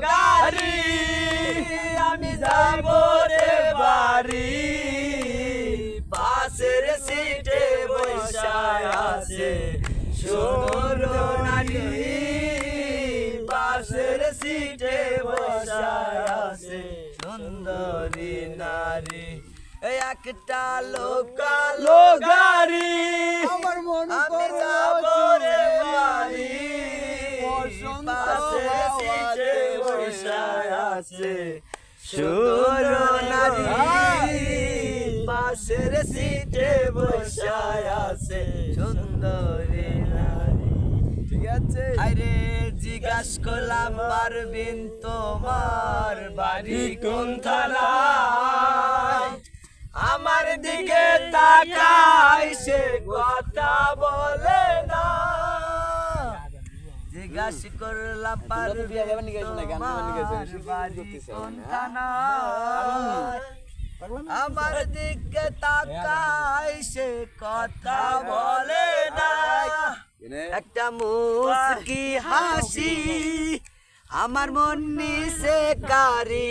গাড়ি আমি যাব রে বাড়ি পাশের সিটে বসায় আছে শোনো নারী পাশের সিটে বসায় আছে সুন্দরী নারী একটা লোকালো গাড়ি আমার মন আমি যাব রে বাড়ি পাশের সিটে বসায় আছে সুন্দর নারী পাশের সিটে বসায় আছে সুন্দরী নারী। ঠিক আছে আরে জিজ্ঞাস করলাম পারবিন তোমার বাড়ি কোন থানায় আমার দিকে তাকায় সে কথা বলে না জিজ্ঞাস করলাম পারবিন তোমার বাড়ি কোন থানায় আমার দিকে তাকায় সে কথা বলে না একটা মুস্কি হাসি আমার মন নিছে কারি